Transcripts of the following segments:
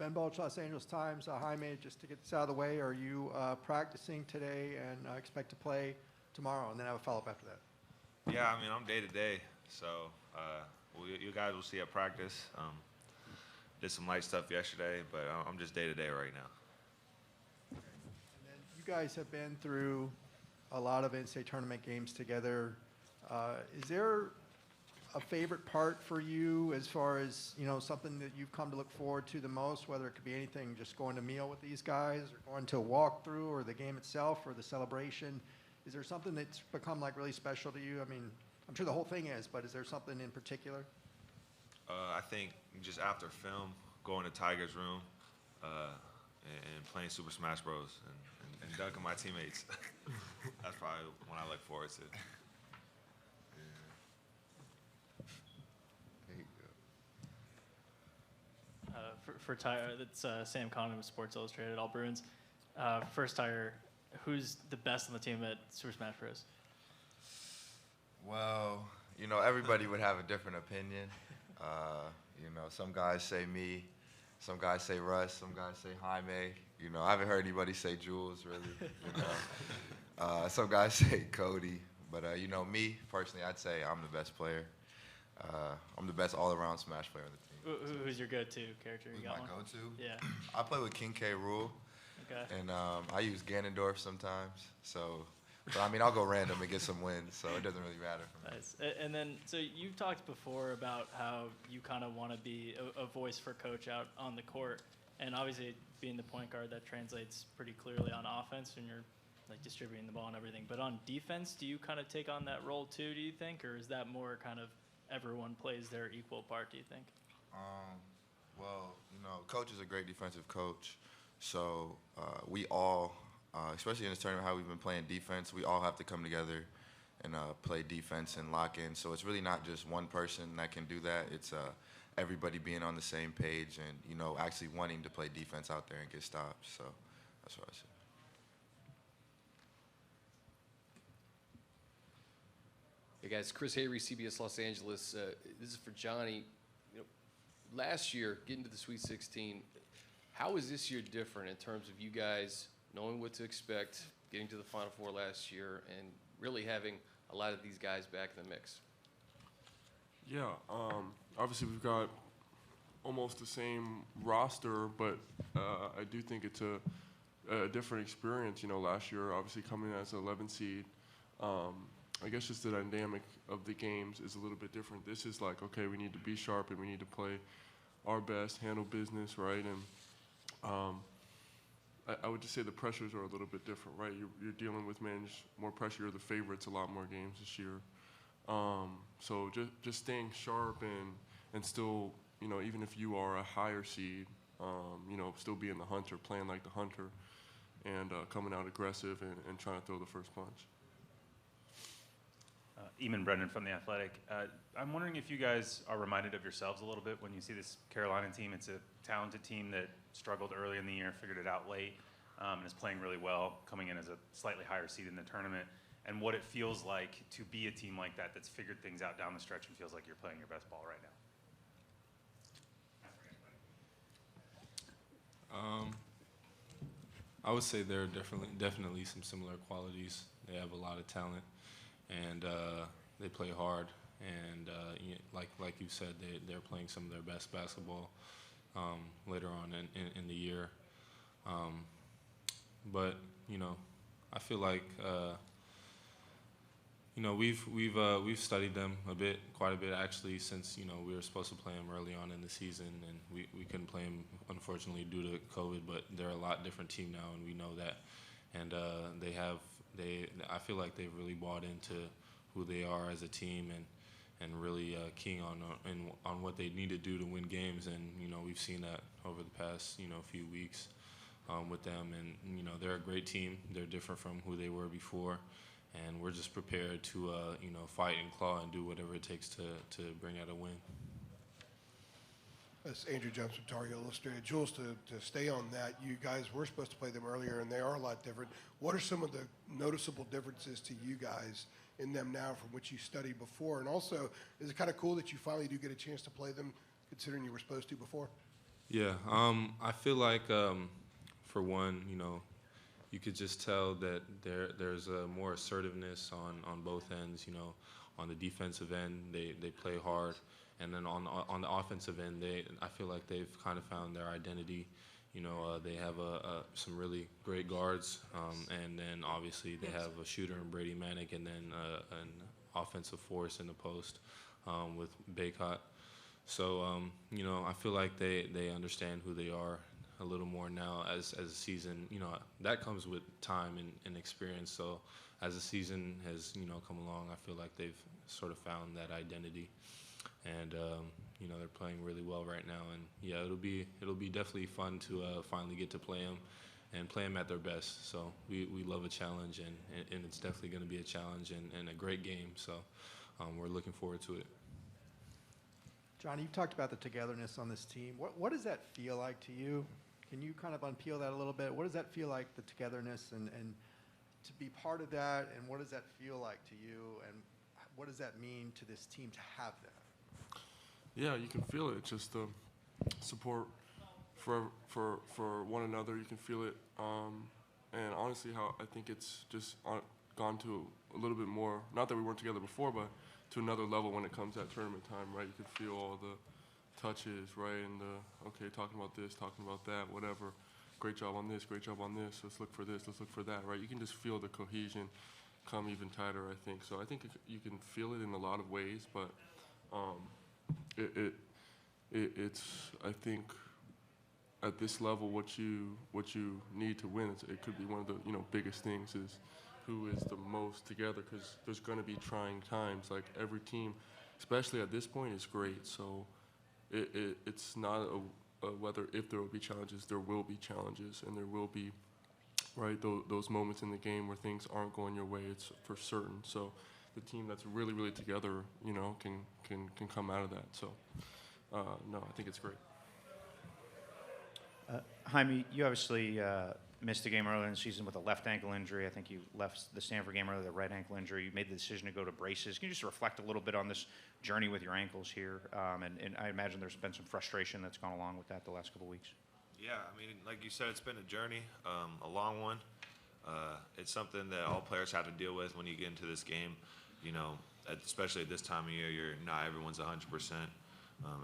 Ben Bulch, Los Angeles Times. Jaime, just to get this out of the way, are you practicing today and expect to play tomorrow? And then I have a follow-up after that. Yeah, I mean, I'm day-to-day, so you guys will see at practice. Did some light stuff yesterday, but I'm just day-to-day right now. And then you guys have been through a lot of NCAA tournament games together. Is there a favorite part for you as far as, something that you've come to look forward to the most, whether it could be anything, just going to meal with these guys or going to a walkthrough or the game itself or the celebration? Is there something that's become like really special to you? I mean, I'm sure the whole thing is, but is there something in particular? I think just after film, going to Tyger's room and playing Super Smash Bros. and dunking my teammates. That's probably one I look forward to. For Tyger, that's Sam Conlon with Sports Illustrated, all Bruins. First, Tyger, who's the best on the team at Super Smash Bros? Well, everybody would have a different opinion. Some guys say me, some guys say Russ, some guys say Jaime. I haven't heard anybody say Jules, really. Some guys say Cody. But, me, personally, I'd say I'm the best player. I'm the best all-around Smash player on the team. Who's your go-to character? Who's you got my one? go-to? Yeah. I play with King K. Rool. Okay. And I use Ganondorf sometimes. But I'll go random and get some wins, so it doesn't really matter for me. Nice. And then, so you've talked before about how you kind of want to be a voice for coach out on the court. And obviously, being the point guard, that translates pretty clearly on offense when you're like distributing the ball and everything. But on defense, do you kind of take on that role too, do you think? Or is that more kind of everyone plays their equal part, do you think? Well, coach is a great defensive coach. So we all, especially in this tournament, how we've been playing defense, we all have to come together and play defense and lock in. So it's really not just one person that can do that. It's everybody being on the same page and, actually wanting to play defense out there and get stops. So that's what I say. Hey guys, Chris Hayre, CBS Los Angeles. This is for Johnny. Last year, getting to the Sweet 16, how is this year different in terms of you guys knowing what to expect, getting to the Final Four last year, and really having a lot of these guys back in the mix? Yeah, obviously we've got almost the same roster, but I do think it's a different experience. Last year, obviously coming as an 11 seed, I guess just the dynamic of the games is a little bit different. This is like, okay, we need to be sharp and we need to play our best, handle business, right? And I would just say the pressures are a little bit different, right? You're dealing with more pressure. You're the favorites a lot more games this year. So just staying sharp and still, even if you are a higher seed, still being the hunter, playing like the hunter, and coming out aggressive and trying to throw the first punch. Eamon Brendan from The Athletic. I'm wondering if you guys are reminded of yourselves a little bit when you see this Carolina team. It's a talented team that struggled early in the year, figured it out late, and is playing really well, coming in as a slightly higher seed in the tournament, and what it feels like to be a team like that that's figured things out down the stretch and feels like you're playing your best ball right now. I would say there are definitely some similar qualities. They have a lot of talent, and they play hard. And like you said, they're playing some of their best basketball later on in the year. But I feel like we've studied them quite a bit actually, since we were supposed to play them early on in the season, and we couldn't play them unfortunately due to COVID. But they're a lot different team now, and we know that. And I feel like they've really bought into who they are as a team, and really keying on what they need to do to win games. And we've seen that over the past few weeks with them. And they're a great team. They're different from who they were before, and we're just prepared to fight and claw and do whatever it takes to bring out a win. That's Andrew Jones from Tar Heel Illustrated. Jules, to stay on that, you guys were supposed to play them earlier, and they are a lot different. What are some of the noticeable differences to you guys in them now from what you studied before? And also, is it kind of cool that you finally do get a chance to play them, considering you were supposed to before? Yeah, I feel like for one, you could just tell that there's a more assertiveness on both ends. On the defensive end, they play hard, and then on the offensive end, I feel like they've kind of found their identity. They have some really great guards, and then obviously they have a shooter in Brady Manick, and then an offensive force in the post with Baycott. So, I feel like they understand who they are a little more now as a season, that comes with time and experience. So as the season has, come along, I feel like they've sort of found that identity. And, they're playing really well right now. And, yeah, it'll be definitely fun to finally get to play them and play them at their best. So we love a challenge, and it's definitely going to be a challenge and a great game. So we're looking forward to it. Johnny, you talked about the togetherness on this team. What does that feel like to you? Can you kind of unpeel that a little bit? What does that feel like, the togetherness, and to be part of that, and what does that feel like to you, and what does that mean to this team to have that? Yeah, you can feel it. Just the support for one another. You can feel it. And honestly, how I think it's just gone to a little bit more, not that we weren't together before, but to another level when it comes at tournament time, right? You can feel all the touches, right? And talking about this, talking about that, whatever. Great job on this, great job on this. Let's look for this, let's look for that, right? You can just feel the cohesion come even tighter, I think. So I think you can feel it in a lot of ways, but it's I think at this level what you need to win. It could be one of the biggest things is who is the most together, because there's going to be trying times. Like every team, especially at this point, is great. So it's not a whether if there will be challenges, there will be challenges, and there will be those moments in the game where things aren't going your way. It's for certain. So the team that's really, really together, can come out of that. So no, I think it's great. Jaime, you obviously missed a game earlier in the season with a left ankle injury. I think you left the Stanford game earlier with a right ankle injury. You made the decision to go to braces. Can you just reflect a little bit on this journey with your ankles here? And I imagine there's been some frustration that's gone along with that the last couple of weeks. Yeah, I mean, like you said, it's been a journey, a long one. It's something that all players have to deal with when you get into this game. Especially at this time of year, not everyone's 100%.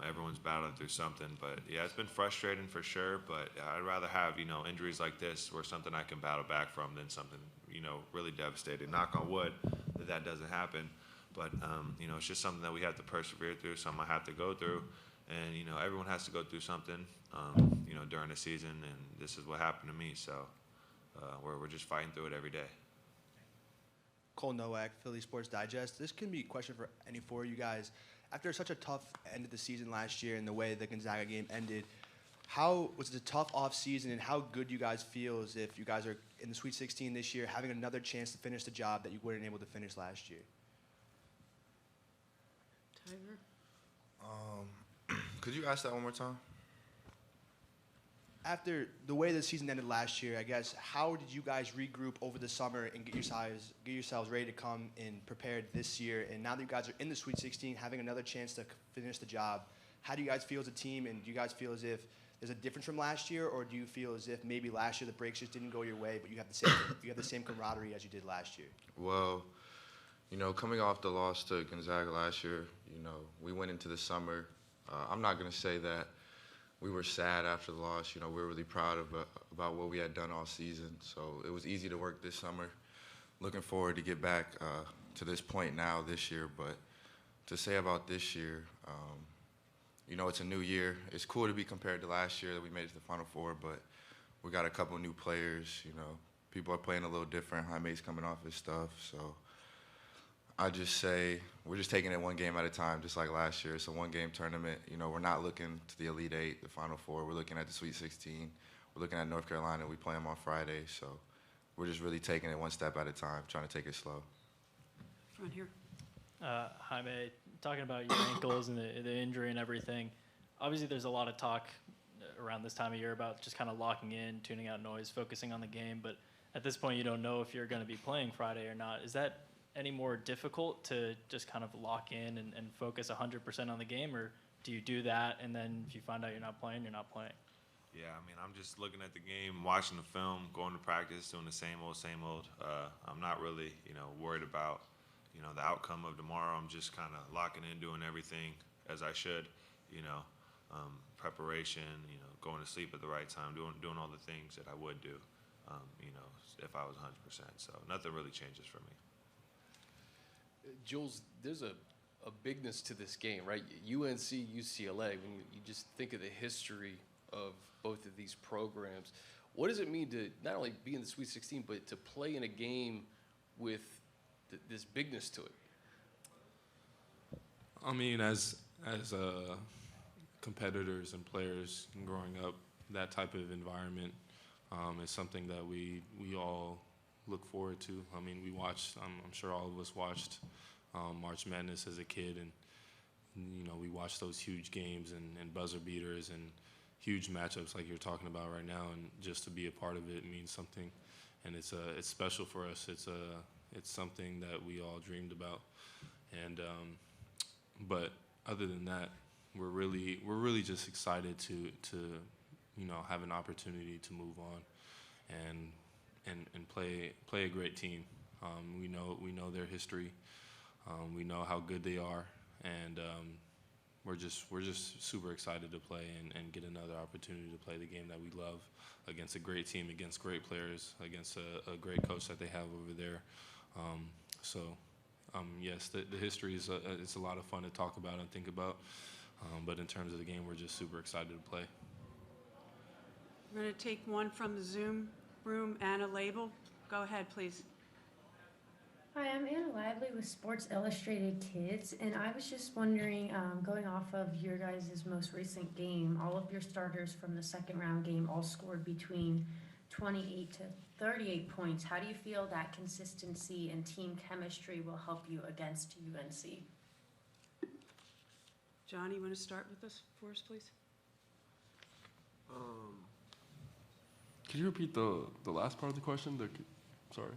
Everyone's battling through something, but yeah, it's been frustrating for sure. But I'd rather have injuries like this, or something I can battle back from, than something really devastating. Knock on wood that doesn't happen. But it's just something that we have to persevere through, something I have to go through, and everyone has to go through something during the season, and this is what happened to me. So we're just fighting through it every day. Cole Nowak, Philly Sports Digest. This can be a question for any four of you guys. After such a tough end of the season last year and the way the Gonzaga game ended, how was it a tough off season, and how good you guys feel as if you guys are in the Sweet 16 this year, having another chance to finish the job that you weren't able to finish last year? Tyger? Could you ask that one more time? After the way the season ended last year, I guess, how did you guys regroup over the summer and get yourselves ready to come and prepared this year? And now that you guys are in the Sweet 16, having another chance to finish the job, how do you guys feel as a team? And do you guys feel as if there's a difference from last year, or do you feel as if maybe last year the breaks just didn't go your way, but you have the same camaraderie as you did last year? Well, coming off the loss to Gonzaga last year, we went into the summer. I'm not going to say that we were sad after the loss. We were really proud about what we had done all season. So it was easy to work this summer. Looking forward to get back to this point now this year. But to say about this year, it's a new year. It's cool to be compared to last year that we made it to the Final Four, but we got a couple new players. People are playing a little different. Jaime's coming off his stuff. So I just say we're just taking it one game at a time, just like last year. It's a one-game tournament. We're not looking to the Elite Eight, the Final Four. We're looking at the Sweet 16. We're looking at North Carolina. We play them on Friday. So we're just really taking it one step at a time, trying to take it slow. Front here. Jaime, talking about your ankles and the injury and everything, obviously there's a lot of talk around this time of year about just kind of locking in, tuning out noise, focusing on the game. But at this point, you don't know if you're going to be playing Friday or not. Is that any more difficult to just kind of lock in and focus 100% on the game, or do you do that and then if you find out you're not playing, you're not playing? Yeah, I mean, I'm just looking at the game, watching the film, going to practice, doing the same old, same old. I'm not really, worried about, the outcome of tomorrow. I'm just kind of locking in, doing everything as I should, preparation, going to sleep at the right time, doing all the things that I would do, if I was 100%. So nothing really changes for me. Jules, there's a bigness to this game, right? UNC, UCLA, when you just think of the history of both of these programs, what does it mean to not only be in the Sweet 16, but to play in a game with this bigness to it? I mean, as competitors and players growing up, that type of environment is something that we all look forward to. I mean, I'm sure all of us watched March Madness as a kid, and we watched those huge games and buzzer beaters and huge matchups like you're talking about right now, and just to be a part of it means something, and it's special for us. It's something that we all dreamed about, and but other than that, we're really just excited to have an opportunity to move on and play a great team. We know their history. We know how good they are, and we're just super excited to play and get another opportunity to play the game that we love against a great team, against great players, against a great coach that they have over there. Yes, the history it's a lot of fun to talk about and think about, but in terms of the game, we're just super excited to play. We're going to take one from the Zoom room. Anna Label, go ahead, please. Hi, I'm Anna Lively with Sports Illustrated Kids, and I was just wondering, going off of your guys' most recent game, all of your starters from the second round game all scored between 28 to 38 points. How do you feel that consistency and team chemistry will help you against UNC? Johnny, you want to start with us for us, please? Could you repeat the last part of the question? Sorry.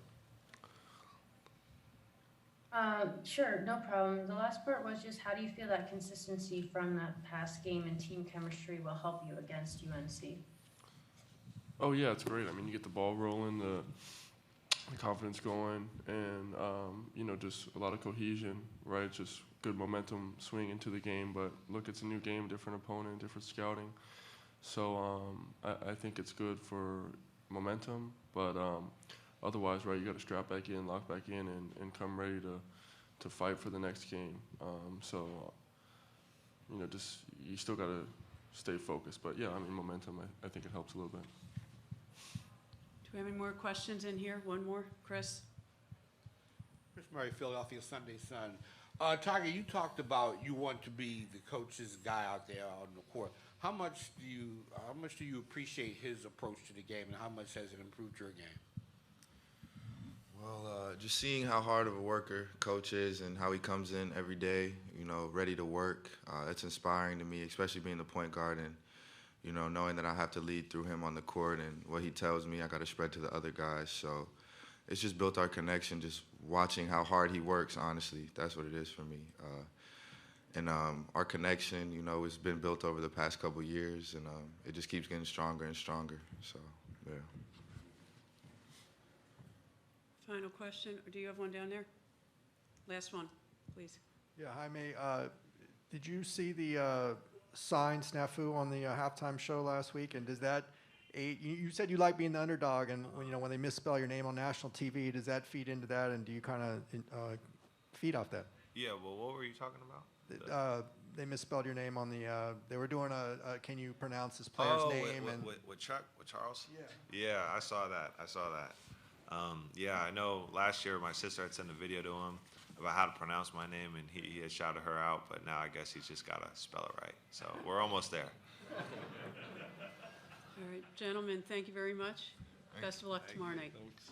Sure, no problem. The last part was just how do you feel that consistency from that past game and team chemistry will help you against UNC? Oh yeah, it's great. I mean, you get the ball rolling, the confidence going, and just a lot of cohesion, right? Just good momentum swing into the game. But look, it's a new game, different opponent, different scouting. So I think it's good for momentum, but otherwise, right, you got to strap back in, lock back in, and come ready to fight for the next game. You still got to stay focused. But yeah, I mean, momentum, I think it helps a little bit. Do we have any more questions in here? One more, Chris? Chris Murray, Philadelphia Sunday Sun. Tyger, you talked about you want to be the coach's guy out there on the court. How much do you appreciate his approach to the game, and how much has it improved your game? Well, just seeing how hard of a worker Coach is and how he comes in every day, ready to work, it's inspiring to me, especially being the point guard and, knowing that I have to lead through him on the court, and what he tells me I got to spread to the other guys. So it's just built our connection, just watching how hard he works, honestly. That's what it is for me. Our connection, has been built over the past couple years, and it just keeps getting stronger and stronger. So, yeah. Final question, or do you have one down there? Last one, please. Yeah, Jaime, did you see the sign snafu on the halftime show last week? And does that you said you like being the underdog, and when they misspell your name on national TV, does that feed into that, and do you kind of feed off that? Yeah, well, what were you talking about? They misspelled your name on the. They were doing a. Can you pronounce this player's name? With Chuck, with Charles. Yeah. Yeah, I saw that. Yeah, I know. Last year, my sister had sent a video to him about how to pronounce my name, and he had shouted her out. But now I guess he's just got to spell it right. So we're almost there. All right, gentlemen, thank you very much. Best of luck tomorrow night. Thanks.